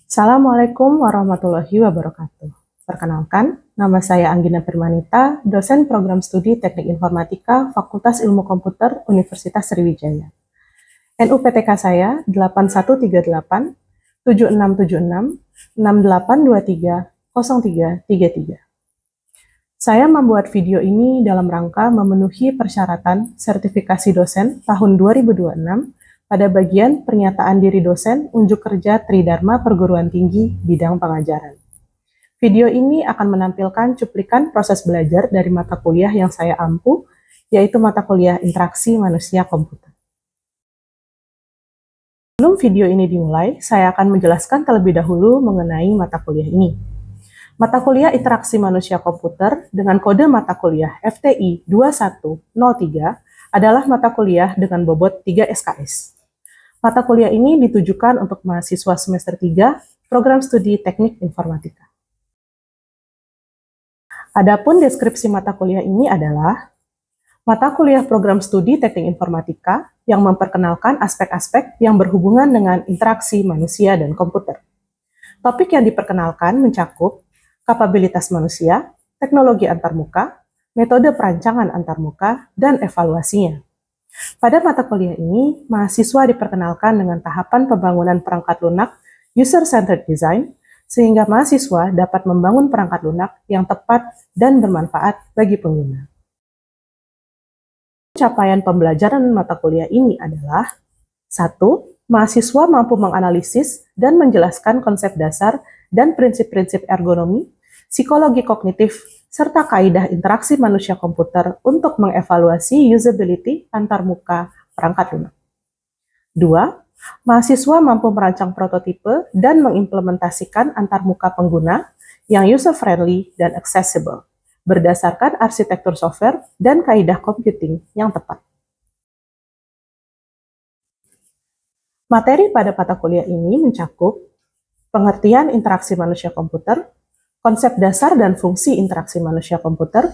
Assalamualaikum warahmatullahi wabarakatuh. Perkenalkan, nama saya Anggina Firmanita, dosen program studi Teknik Informatika Fakultas Ilmu Komputer Universitas Sriwijaya. NUPTK saya 8138 7676 6823 0333. Saya membuat video ini dalam rangka memenuhi persyaratan sertifikasi dosen tahun 2026 pada bagian pernyataan diri dosen unjuk kerja Tridharma Perguruan Tinggi bidang pengajaran. Video ini akan menampilkan cuplikan proses belajar dari mata kuliah yang saya ampu, yaitu mata kuliah Interaksi Manusia Komputer. Sebelum video ini dimulai, saya akan menjelaskan terlebih dahulu mengenai mata kuliah ini. Mata kuliah Interaksi Manusia Komputer dengan kode mata kuliah FTI 2103 adalah mata kuliah dengan bobot 3 SKS. Mata kuliah ini ditujukan untuk mahasiswa semester 3 program studi Teknik Informatika. Adapun deskripsi mata kuliah ini adalah mata kuliah program studi Teknik Informatika yang memperkenalkan aspek-aspek yang berhubungan dengan interaksi manusia dan komputer. Topik yang diperkenalkan mencakup kapabilitas manusia, teknologi antarmuka, metode perancangan antarmuka, dan evaluasinya. Pada mata kuliah ini, mahasiswa diperkenalkan dengan tahapan pembangunan perangkat lunak user-centered design, sehingga mahasiswa dapat membangun perangkat lunak yang tepat dan bermanfaat bagi pengguna. Capaian pembelajaran mata kuliah ini adalah 1. Mahasiswa mampu menganalisis dan menjelaskan konsep dasar dan prinsip-prinsip ergonomi, psikologi kognitif, serta kaidah interaksi manusia komputer untuk mengevaluasi usability antarmuka perangkat lunak. 2. Mahasiswa mampu merancang prototipe dan mengimplementasikan antarmuka pengguna yang user-friendly dan accessible, berdasarkan arsitektur software dan kaidah computing yang tepat. Materi pada mata kuliah ini mencakup pengertian interaksi manusia komputer, konsep dasar dan fungsi interaksi manusia komputer,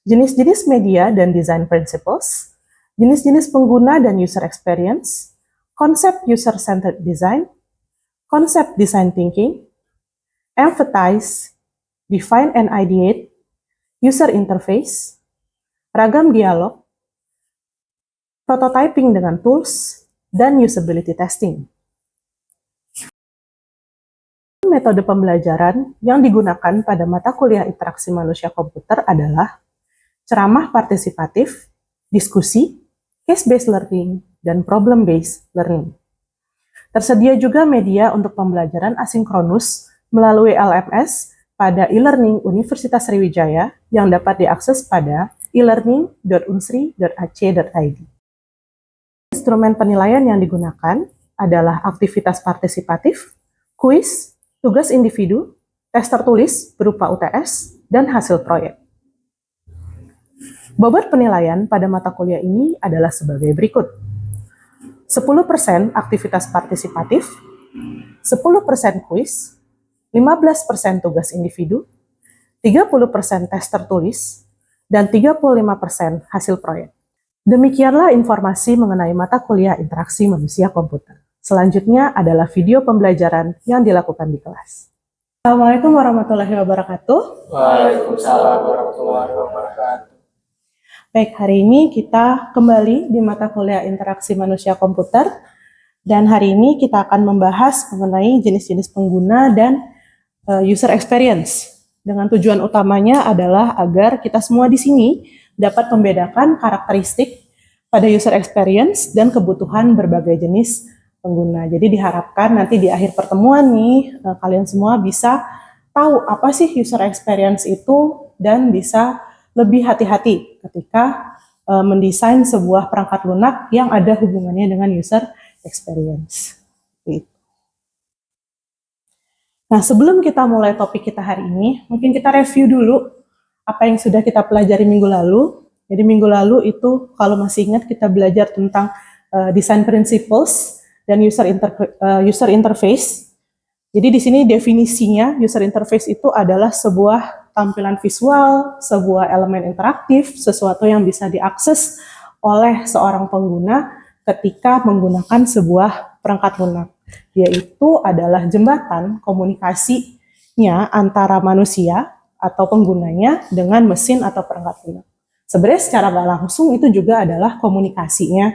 jenis-jenis media dan design principles, jenis-jenis pengguna dan user experience, konsep user-centered design, konsep design thinking, empathize, define and ideate, user interface, ragam dialog, prototyping dengan tools, dan usability testing. Metode pembelajaran yang digunakan pada mata kuliah interaksi manusia komputer adalah ceramah partisipatif, diskusi, case-based learning, dan problem-based learning. Tersedia juga media untuk pembelajaran asinkronus melalui LMS pada e-learning Universitas Sriwijaya yang dapat diakses pada elearning.unsri.ac.id. Instrumen penilaian yang digunakan adalah aktivitas partisipatif, kuis, tugas individu, tes tertulis berupa UTS, dan hasil proyek. Bobot penilaian pada mata kuliah ini adalah sebagai berikut. 10% aktivitas partisipatif, 10% kuis, 15% tugas individu, 30% tes tertulis, dan 35% hasil proyek. Demikianlah informasi mengenai mata kuliah interaksi manusia komputer. Selanjutnya adalah video pembelajaran yang dilakukan di kelas. Assalamualaikum warahmatullahi wabarakatuh. Waalaikumsalam warahmatullahi wabarakatuh. Baik, hari ini kita kembali di mata kuliah interaksi manusia komputer. Dan hari ini kita akan membahas mengenai jenis-jenis pengguna dan user experience. Dengan tujuan utamanya adalah agar kita semua di sini dapat membedakan karakteristik pada user experience dan kebutuhan berbagai jenis pengguna. Jadi diharapkan nanti di akhir pertemuan nih, kalian semua bisa tahu apa sih user experience itu dan bisa lebih hati-hati ketika mendesain sebuah perangkat lunak yang ada hubungannya dengan user experience. Nah, sebelum kita mulai topik kita hari ini, mungkin kita review dulu apa yang sudah kita pelajari minggu lalu. Jadi minggu lalu itu kalau masih ingat kita belajar tentang design principles dan user interface. Jadi di sini definisinya user interface itu adalah sebuah tampilan visual, sebuah elemen interaktif, sesuatu yang bisa diakses oleh seorang pengguna ketika menggunakan sebuah perangkat lunak. Dia itu adalah jembatan komunikasinya antara manusia atau penggunanya dengan mesin atau perangkat lunak. Sebenarnya secara nggak langsung itu juga adalah komunikasinya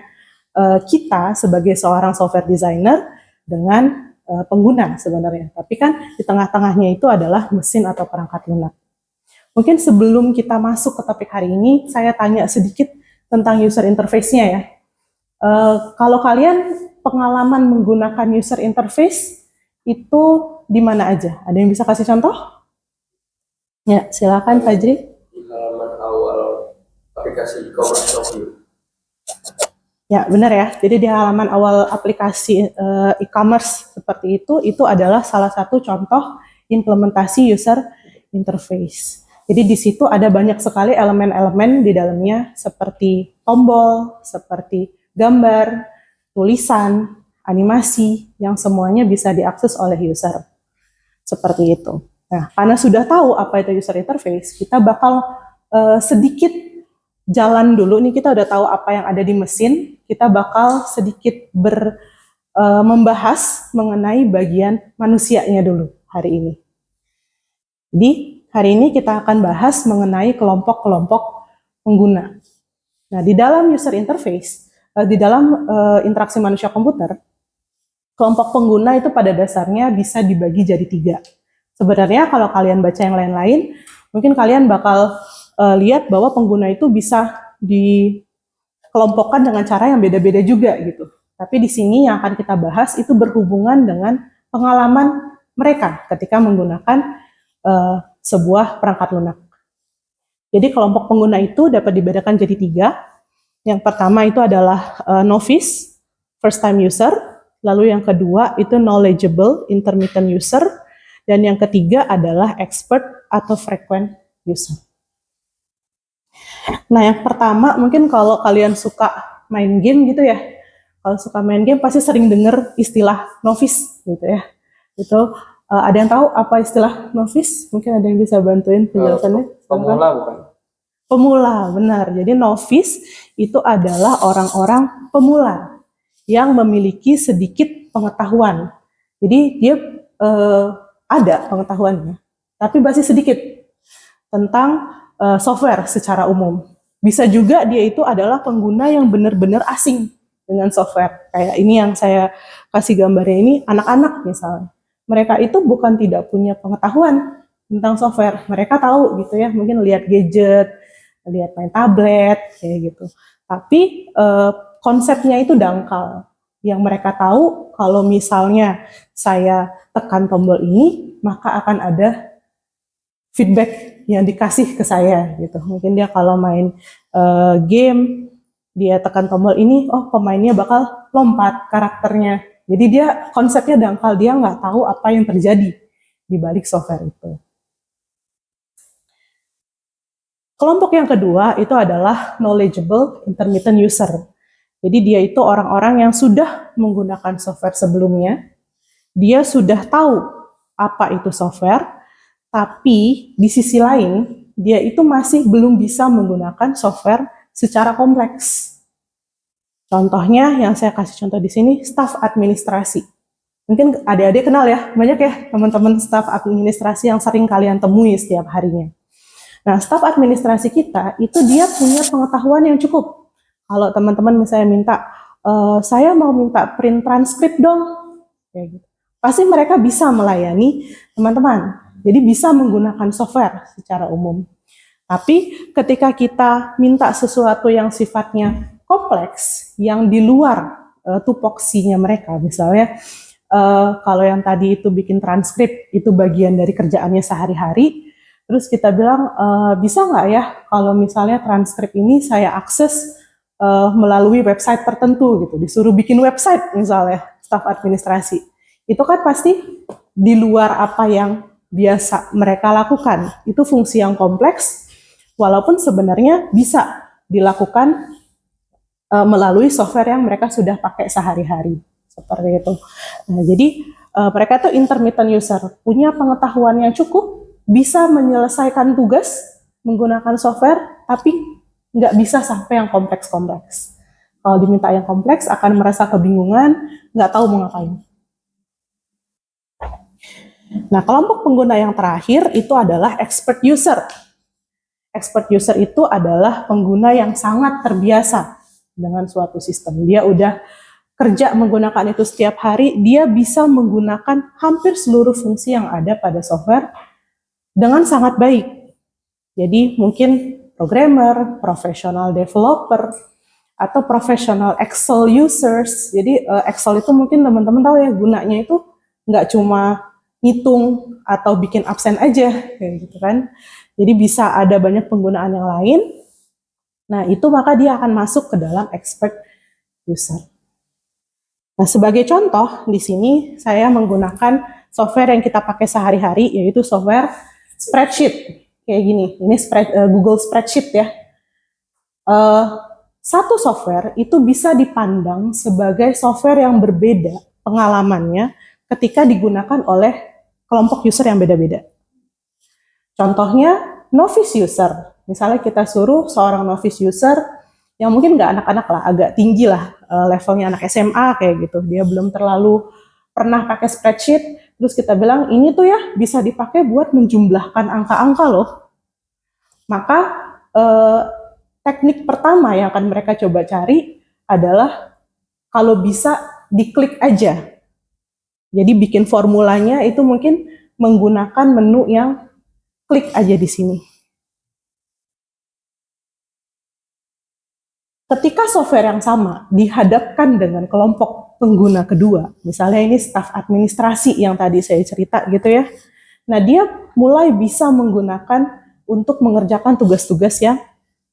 kita sebagai seorang software designer dengan pengguna sebenarnya. Tapi kan di tengah-tengahnya itu adalah mesin atau perangkat lunak. Mungkin sebelum kita masuk ke topik hari ini, saya tanya sedikit tentang user interface-nya ya. Kalau kalian pengalaman menggunakan user interface itu di mana aja? Ada yang bisa kasih contoh? Ya, silakan Fajri. Di halaman awal aplikasi e-commerce Shopee. Ya, benar ya. Jadi di halaman awal aplikasi e-commerce seperti itu adalah salah satu contoh implementasi user interface. Jadi di situ ada banyak sekali elemen-elemen di dalamnya seperti tombol, seperti gambar, tulisan, animasi yang semuanya bisa diakses oleh user. Seperti itu. Nah, karena sudah tahu apa itu user interface, kita bakal sedikit jalan dulu nih, kita udah tahu apa yang ada di mesin, kita bakal sedikit membahas mengenai bagian manusianya dulu hari ini. Jadi, hari ini kita akan bahas mengenai kelompok-kelompok pengguna. Nah, di dalam user interface, di dalam interaksi manusia komputer, kelompok pengguna itu pada dasarnya bisa dibagi jadi 3. Sebenarnya kalau kalian baca yang lain-lain, mungkin kalian bakal lihat bahwa pengguna itu bisa dikelompokkan dengan cara yang beda-beda juga gitu. Tapi di sini yang akan kita bahas itu berhubungan dengan pengalaman mereka ketika menggunakan sebuah perangkat lunak. Jadi kelompok pengguna itu dapat dibedakan jadi 3. Yang pertama itu adalah novice, first time user. Lalu yang kedua itu knowledgeable, intermittent user. Dan yang ketiga adalah expert atau frequent user. Nah, yang pertama mungkin kalau kalian suka main game gitu ya. Kalau suka main game pasti sering dengar istilah novice gitu ya. Itu ada yang tahu apa istilah novice? Mungkin ada yang bisa bantuin penjelasannya? Pemula bukan? Pemula, benar. Jadi novice itu adalah orang-orang pemula yang memiliki sedikit pengetahuan. Jadi dia ada pengetahuannya, tapi masih sedikit tentang software secara umum. Bisa juga dia itu adalah pengguna yang benar-benar asing dengan software. Kayak ini yang saya kasih gambarnya ini, anak-anak misalnya. Mereka itu bukan tidak punya pengetahuan tentang software. Mereka tahu gitu ya, mungkin lihat gadget, lihat main tablet, kayak gitu. Tapi konsepnya itu dangkal. Yang mereka tahu kalau misalnya saya tekan tombol ini, maka akan ada feedback yang dikasih ke saya gitu. Mungkin dia kalau main game, dia tekan tombol ini, oh pemainnya bakal lompat karakternya. Jadi dia konsepnya dangkal, dia nggak tahu apa yang terjadi di balik software itu. Kelompok yang kedua itu adalah knowledgeable intermittent user. Jadi dia itu orang-orang yang sudah menggunakan software sebelumnya, dia sudah tahu apa itu software, tapi di sisi lain dia itu masih belum bisa menggunakan software secara kompleks. Contohnya yang saya kasih contoh di sini, staf administrasi. Mungkin adik-adik kenal ya, banyak ya teman-teman staf administrasi yang sering kalian temui setiap harinya. Nah, staf administrasi kita itu dia punya pengetahuan yang cukup. Kalau teman-teman misalnya minta, saya mau minta print transkrip dong, kayak gitu. Pasti mereka bisa melayani teman-teman. Jadi bisa menggunakan software secara umum. Tapi ketika kita minta sesuatu yang sifatnya kompleks, yang di luar tupoksinya mereka, misalnya kalau yang tadi itu bikin transkrip, itu bagian dari kerjaannya sehari-hari, terus kita bilang, bisa nggak ya kalau misalnya transkrip ini saya akses melalui website tertentu gitu, disuruh bikin website misalnya, staf administrasi. Itu kan pasti di luar apa yang biasa mereka lakukan. Itu fungsi yang kompleks, walaupun sebenarnya bisa dilakukan melalui software yang mereka sudah pakai sehari-hari. Seperti itu. Nah, jadi mereka itu intermittent user, punya pengetahuan yang cukup, bisa menyelesaikan tugas menggunakan software, tapi nggak bisa sampai yang kompleks-kompleks. Kalau diminta yang kompleks akan merasa kebingungan, nggak tahu mau ngapain. Nah, kelompok pengguna yang terakhir itu adalah expert user. Expert user itu adalah pengguna yang sangat terbiasa dengan suatu sistem. Dia udah kerja menggunakan itu setiap hari, dia bisa menggunakan hampir seluruh fungsi yang ada pada software dengan sangat baik. Jadi mungkin programmer, professional developer, atau professional Excel users. Jadi Excel itu mungkin teman-teman tahu ya, gunanya itu nggak cuma ngitung atau bikin absen aja, kayak gitu kan. Jadi bisa ada banyak penggunaan yang lain. Nah, itu maka dia akan masuk ke dalam expert user. Nah, sebagai contoh, di sini saya menggunakan software yang kita pakai sehari-hari, yaitu software spreadsheet. Kayak gini, ini Google Spreadsheet ya. Satu software itu bisa dipandang sebagai software yang berbeda pengalamannya ketika digunakan oleh kelompok user yang beda-beda. Contohnya, novice user. Misalnya kita suruh seorang novice user yang mungkin nggak anak-anak lah, agak tinggi lah levelnya anak SMA kayak gitu. Dia belum terlalu pernah pakai spreadsheet, terus kita bilang ini tuh ya bisa dipakai buat menjumlahkan angka-angka loh. Maka teknik pertama yang akan mereka coba cari adalah kalau bisa diklik aja. Jadi bikin formulanya itu mungkin menggunakan menu yang klik aja di sini. Ketika software yang sama dihadapkan dengan kelompok pengguna kedua, misalnya ini staf administrasi yang tadi saya cerita gitu ya. Nah, dia mulai bisa menggunakan untuk mengerjakan tugas-tugas yang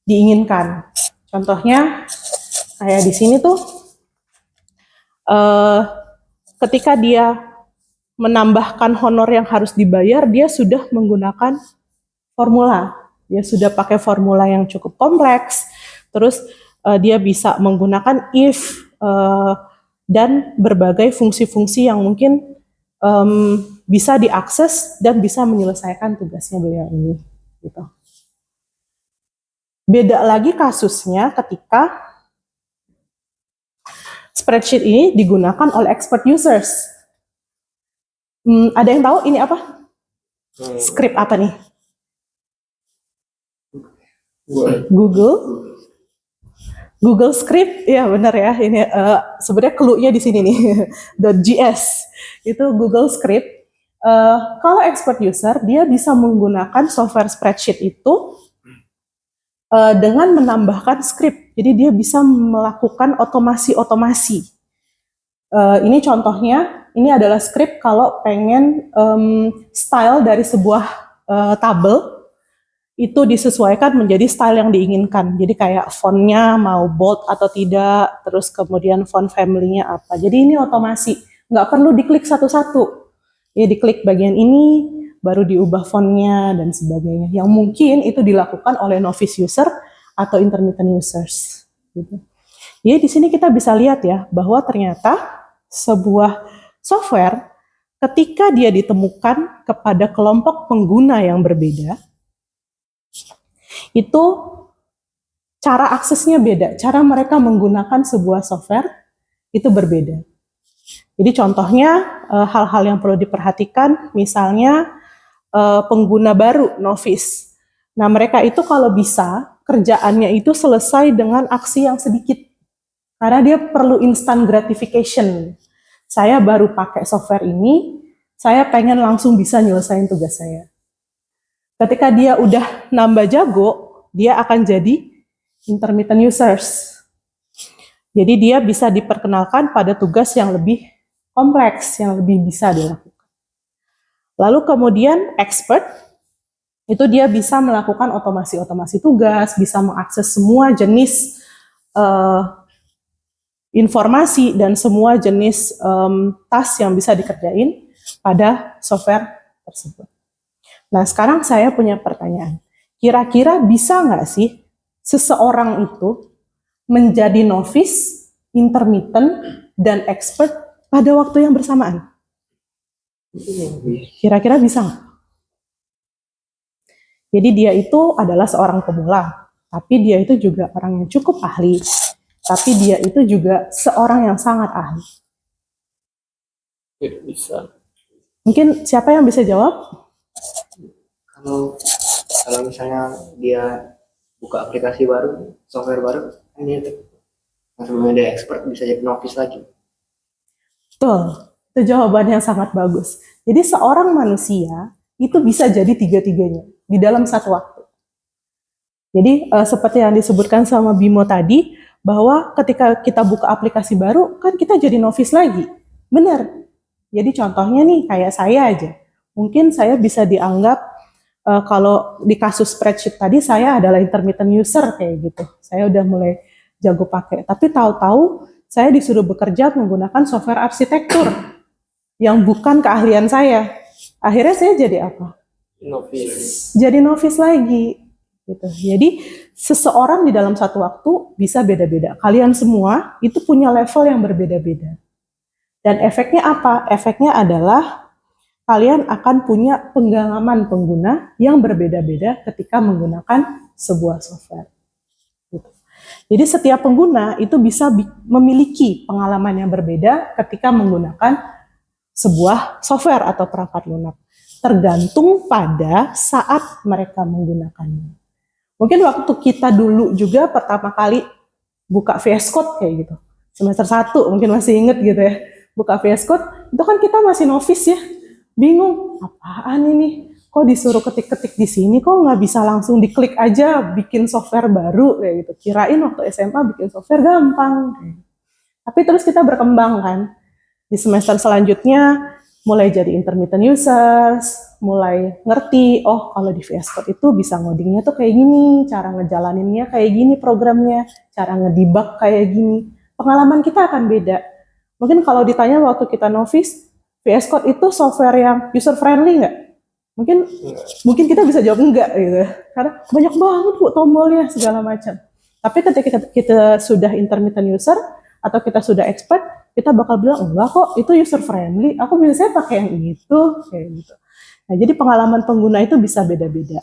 diinginkan. Contohnya kayak di sini tuh ketika dia menambahkan honor yang harus dibayar, dia sudah menggunakan formula. Dia sudah pakai formula yang cukup kompleks. Terus dia bisa menggunakan if dan berbagai fungsi-fungsi yang mungkin bisa diakses dan bisa menyelesaikan tugasnya beliau ini. Gitu. Beda lagi kasusnya ketika spreadsheet ini digunakan oleh expert users. Ada yang tahu ini apa? Script apa nih? Google Script, ya benar ya. Ini sebenarnya clue-nya di sini nih. .js itu Google Script. Kalau expert user, dia bisa menggunakan software spreadsheet itu dengan menambahkan script. Jadi dia bisa melakukan otomasi-otomasi. Ini contohnya, ini adalah script kalau pengen style dari sebuah tabel itu disesuaikan menjadi style yang diinginkan. Jadi kayak fontnya mau bold atau tidak, terus kemudian font family-nya apa. Jadi ini otomasi, nggak perlu diklik satu-satu. Ya diklik bagian ini, baru diubah fontnya dan sebagainya. Yang mungkin itu dilakukan oleh novice user atau intermittent users. Gitu. Jadi di sini kita bisa lihat ya, bahwa ternyata sebuah software ketika dia ditemukan kepada kelompok pengguna yang berbeda, itu cara aksesnya beda, cara mereka menggunakan sebuah software itu berbeda. Jadi contohnya hal-hal yang perlu diperhatikan, misalnya pengguna baru, novice. Nah mereka itu kalau bisa, kerjaannya itu selesai dengan aksi yang sedikit. Karena dia perlu instant gratification. Saya baru pakai software ini, saya pengen langsung bisa nyelesain tugas saya. Ketika dia udah nambah jago, dia akan jadi intermittent users. Jadi dia bisa diperkenalkan pada tugas yang lebih kompleks, yang lebih bisa dilakukan. Lalu kemudian expert, itu dia bisa melakukan otomasi-otomasi tugas, bisa mengakses semua jenis informasi dan semua jenis task yang bisa dikerjain pada software tersebut. Nah, sekarang saya punya pertanyaan. Kira-kira bisa nggak sih seseorang itu menjadi novice, intermittent, dan expert pada waktu yang bersamaan? Kira-kira bisa nggak? Jadi dia itu adalah seorang pemula, tapi dia itu juga orang yang cukup ahli, tapi dia itu juga seorang yang sangat ahli. Tidak bisa. Mungkin siapa yang bisa jawab? Kalau kalau misalnya dia buka aplikasi baru, software baru, kan dia langsung ada expert, bisa jadi novice lagi. Betul, itu jawaban yang sangat bagus. Jadi seorang manusia itu bisa jadi tiga-tiganya di dalam satu waktu. Jadi seperti yang disebutkan sama Bimo tadi, bahwa ketika kita buka aplikasi baru, kan kita jadi novice lagi. Benar. Jadi contohnya nih, kayak saya aja. Mungkin saya bisa dianggap, kalau di kasus spreadsheet tadi, saya adalah intermittent user kayak gitu. Saya udah mulai jago pakai. Tapi tahu-tahu saya disuruh bekerja menggunakan software arsitektur yang bukan keahlian saya. Akhirnya saya jadi apa? Novice. Jadi novice lagi. Gitu. Jadi seseorang di dalam satu waktu bisa beda-beda. Kalian semua itu punya level yang berbeda-beda. Dan efeknya apa? Efeknya adalah kalian akan punya pengalaman pengguna yang berbeda-beda ketika menggunakan sebuah software. Gitu. Jadi setiap pengguna itu bisa memiliki pengalaman yang berbeda ketika menggunakan sebuah software atau perangkat lunak. Tergantung pada saat mereka menggunakannya. Mungkin waktu kita dulu juga pertama kali buka VS Code kayak gitu. Semester 1 mungkin masih inget gitu ya. Buka VS Code, itu kan kita masih novice ya. Bingung, apaan ini? Kok disuruh ketik-ketik di sini, kok nggak bisa langsung diklik aja bikin software baru kayak gitu. Kirain waktu SMA bikin software gampang. Tapi terus kita berkembang kan. Di semester selanjutnya mulai jadi intermittent users, mulai ngerti, oh kalau di VS Code itu bisa ngodingnya tuh kayak gini, cara ngejalaninnya kayak gini programnya, cara ngedebug kayak gini. Pengalaman kita akan beda. Mungkin kalau ditanya waktu kita novice, VS Code itu software yang user friendly nggak? Mungkin kita bisa jawab enggak gitu. Karena banyak banget Bu tombolnya segala macam. Tapi ketika kita sudah intermittent user atau kita sudah expert, kita bakal bilang, enggak kok, itu user friendly, aku biasanya pakai yang itu, kayak gitu. Nah, jadi pengalaman pengguna itu bisa beda-beda.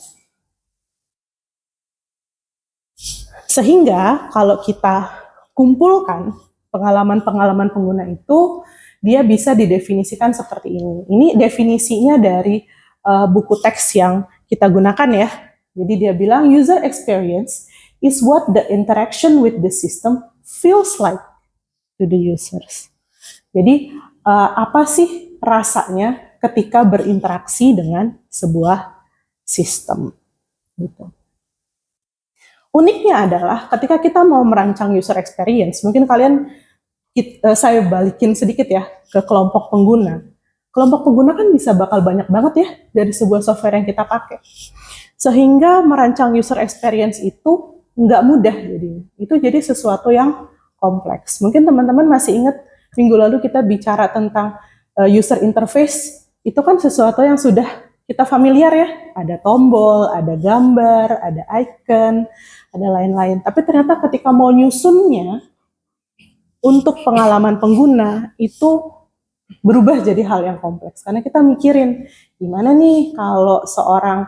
Sehingga kalau kita kumpulkan pengalaman-pengalaman pengguna itu, dia bisa didefinisikan seperti ini. Ini definisinya dari buku teks yang kita gunakan ya. Jadi dia bilang, user experience is what the interaction with the system feels like to the users. Jadi apa sih rasanya ketika berinteraksi dengan sebuah sistem? Gitu. Uniknya adalah ketika kita mau merancang user experience, mungkin saya balikin sedikit ya ke kelompok pengguna. Kelompok pengguna kan bisa bakal banyak banget ya dari sebuah software yang kita pakai. Sehingga merancang user experience itu nggak mudah jadinya. Itu jadi sesuatu yang kompleks. Mungkin teman-teman masih ingat minggu lalu kita bicara tentang user interface, itu kan sesuatu yang sudah kita familiar ya. Ada tombol, ada gambar, ada icon, ada lain-lain. Tapi ternyata ketika mau nyusunnya, untuk pengalaman pengguna, itu berubah jadi hal yang kompleks. Karena kita mikirin, gimana nih kalau seorang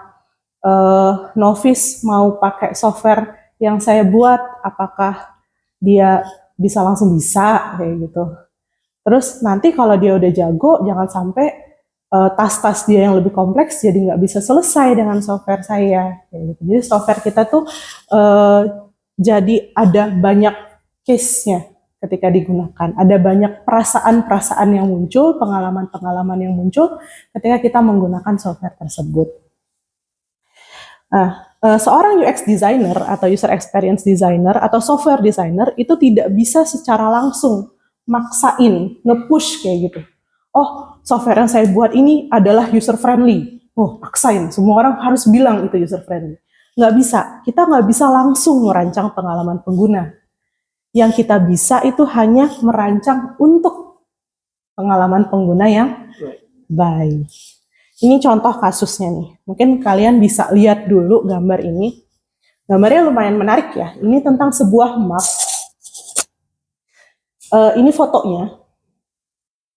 novice mau pakai software yang saya buat, apakah dia bisa langsung bisa kayak gitu. Terus nanti kalau dia udah jago, jangan sampai tas-tas dia yang lebih kompleks jadi nggak bisa selesai dengan software saya. Kayak gitu. Jadi software kita tuh jadi ada banyak case-nya ketika digunakan. Ada banyak perasaan-perasaan yang muncul, pengalaman-pengalaman yang muncul ketika kita menggunakan software tersebut. Nah, seorang UX designer atau user experience designer atau software designer itu tidak bisa secara langsung maksain, nge-push kayak gitu. Oh, software yang saya buat ini adalah user friendly. Oh, paksain, semua orang harus bilang itu user friendly. Nggak bisa, kita nggak bisa langsung merancang pengalaman pengguna. Yang kita bisa itu hanya merancang untuk pengalaman pengguna yang baik. Ini contoh kasusnya nih. Mungkin kalian bisa lihat dulu gambar ini. Gambarnya lumayan menarik ya. Ini tentang sebuah map. Ini fotonya.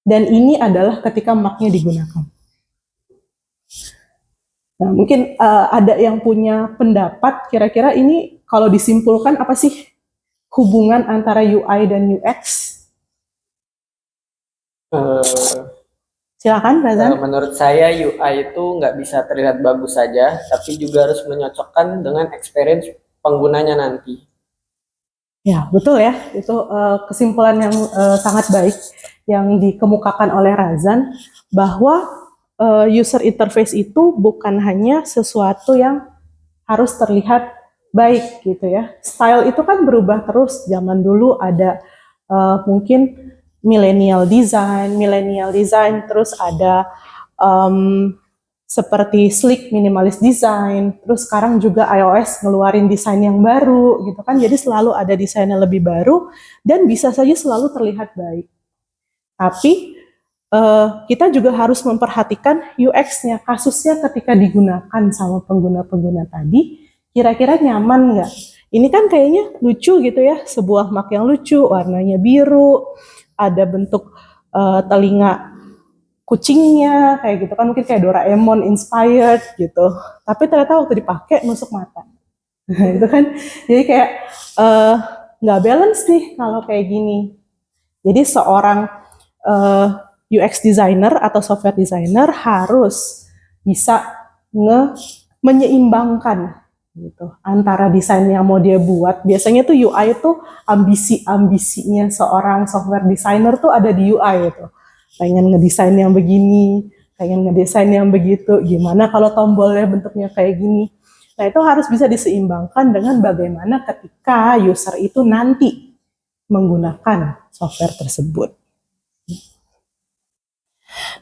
Dan ini adalah ketika mapnya digunakan. Nah, mungkin ada yang punya pendapat, kira-kira ini kalau disimpulkan apa sih hubungan antara UI dan UX? Silakan, Razan. Menurut saya UI itu nggak bisa terlihat bagus saja, tapi juga harus menyocokkan dengan experience penggunanya nanti. Ya, betul ya. Itu kesimpulan yang sangat baik yang dikemukakan oleh Razan, bahwa user interface itu bukan hanya sesuatu yang harus terlihat baik gitu ya. Style itu kan berubah terus. Zaman dulu ada mungkin millennial design, terus ada seperti sleek minimalist design, terus sekarang juga iOS ngeluarin desain yang baru gitu kan, jadi selalu ada desain yang lebih baru dan bisa saja selalu terlihat baik. Tapi kita juga harus memperhatikan UX-nya, kasusnya ketika digunakan sama pengguna-pengguna tadi, kira-kira nyaman nggak? Ini kan kayaknya lucu gitu ya, sebuah Mac yang lucu, warnanya biru, ada bentuk telinga kucingnya kayak gitu kan, mungkin kayak Doraemon inspired gitu, tapi ternyata waktu dipakai nusuk mata. Itu kan jadi kayak nggak balance nih kalau kayak gini. Jadi seorang UX designer atau software designer harus bisa menyeimbangkan gitu antara desain yang mau dia buat. Biasanya tuh UI itu ambisinya seorang software designer tuh ada di UI itu. Pengen ngedesain yang begini, pengen ngedesain yang begitu, gimana kalau tombolnya bentuknya kayak gini. Nah, itu harus bisa diseimbangkan dengan bagaimana ketika user itu nanti menggunakan software tersebut.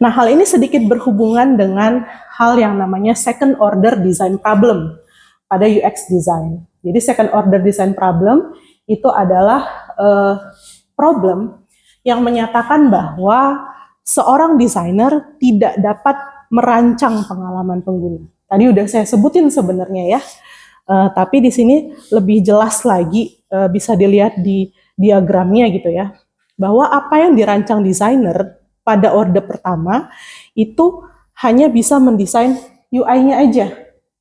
Nah, hal ini sedikit berhubungan dengan hal yang namanya second order design problem pada UX design. Jadi second order design problem itu adalah problem yang menyatakan bahwa seorang desainer tidak dapat merancang pengalaman pengguna. Tadi udah saya sebutin sebenarnya ya, tapi di sini lebih jelas lagi, bisa dilihat di diagramnya gitu ya, bahwa apa yang dirancang desainer pada orde pertama itu hanya bisa mendesain UI-nya aja.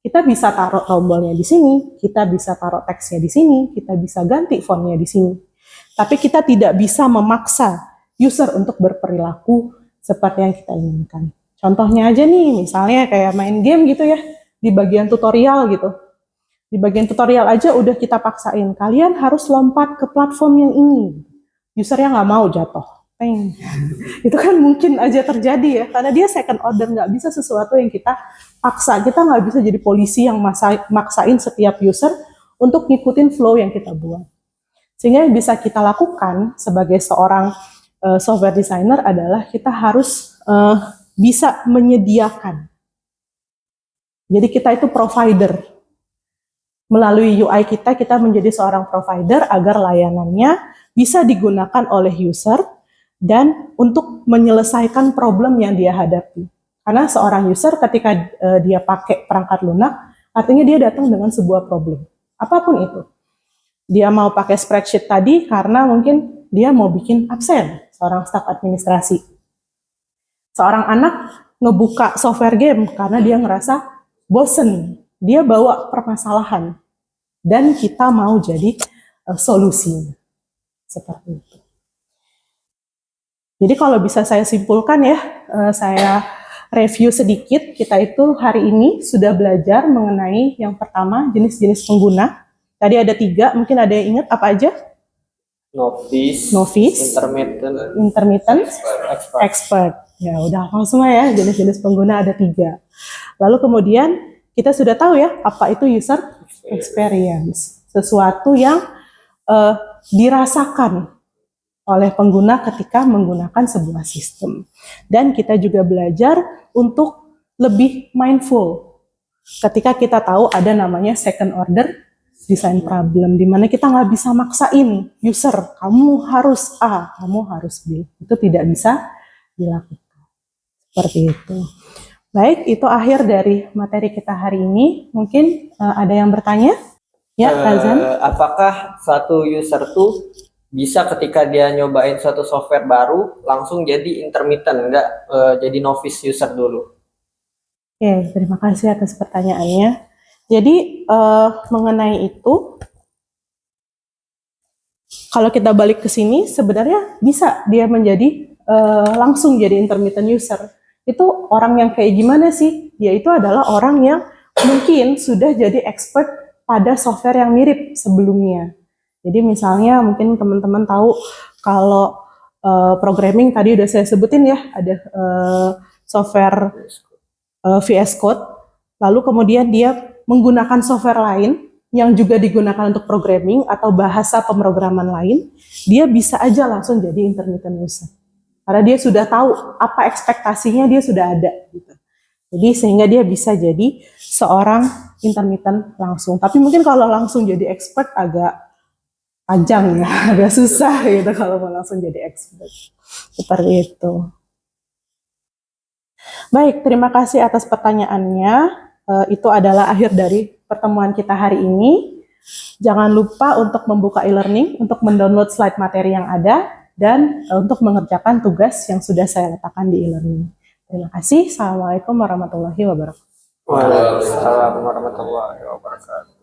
Kita bisa taruh tombolnya di sini, kita bisa taruh teksnya di sini, kita bisa ganti fontnya di sini. Tapi kita tidak bisa memaksa user untuk berperilaku seperti yang kita inginkan. Contohnya aja nih, misalnya kayak main game gitu ya, di bagian tutorial gitu. Di bagian tutorial aja udah kita paksain, kalian harus lompat ke platform yang ini. Usernya nggak mau, jatuh. Itu kan mungkin aja terjadi ya, karena dia second order, nggak bisa sesuatu yang kita paksa. Kita nggak bisa jadi polisi yang maksain setiap user untuk ngikutin flow yang kita buat. Sehingga yang bisa kita lakukan sebagai seorang software designer adalah kita harus bisa menyediakan. Jadi kita itu provider. Melalui UI kita menjadi seorang provider agar layanannya bisa digunakan oleh user dan untuk menyelesaikan problem yang dia hadapi. Karena seorang user ketika dia pakai perangkat lunak, artinya dia datang dengan sebuah problem. Apapun itu. Dia mau pakai spreadsheet tadi karena mungkin dia mau bikin absen, seorang staf administrasi. Seorang anak ngebuka software game karena dia ngerasa bosen. Dia bawa permasalahan. Dan kita mau jadi solusinya. Seperti itu. Jadi kalau bisa saya simpulkan ya, saya review sedikit. Kita itu hari ini sudah belajar mengenai yang pertama, jenis-jenis pengguna. Tadi ada 3, mungkin ada yang ingat apa aja? Novice, intermittent, expert. Ya, udah hafal semua ya, jenis-jenis pengguna ada 3. Lalu kemudian kita sudah tahu ya, apa itu user experience. Sesuatu yang dirasakan oleh pengguna ketika menggunakan sebuah sistem. Dan kita juga belajar untuk lebih mindful ketika kita tahu ada namanya second order design problem, di mana kita nggak bisa maksain user, kamu harus A, kamu harus B. Itu tidak bisa dilakukan. Seperti itu. Baik, itu akhir dari materi kita hari ini. Mungkin ada yang bertanya? Ya, Razan. Apakah suatu user tuh bisa ketika dia nyobain suatu software baru langsung jadi intermittent, nggak jadi novice user dulu? Oke, terima kasih atas pertanyaannya. Jadi mengenai itu, kalau kita balik ke sini, sebenarnya bisa dia menjadi langsung jadi intermittent user. itu orang yang kayak gimana sih? Yaitu adalah orang yang mungkin sudah jadi expert pada software yang mirip sebelumnya. Jadi misalnya mungkin teman-teman tahu kalau programming tadi udah saya sebutin ya, ada software VS Code, lalu kemudian dia menggunakan software lain yang juga digunakan untuk programming atau bahasa pemrograman lain, dia bisa aja langsung jadi intermittent user. Karena dia sudah tahu apa ekspektasinya, dia sudah ada gitu. Jadi sehingga dia bisa jadi seorang intermittent langsung. Tapi mungkin kalau langsung jadi expert agak panjang ya, agak susah gitu kalau mau langsung jadi expert. Seperti itu. Baik, terima kasih atas pertanyaannya. Itu adalah akhir dari pertemuan kita hari ini. Jangan lupa untuk membuka e-learning, untuk mendownload slide materi yang ada, dan untuk mengerjakan tugas yang sudah saya letakkan di e-learning. Terima kasih. Assalamualaikum warahmatullahi wabarakatuh. Waalaikumsalam warahmatullahi wabarakatuh.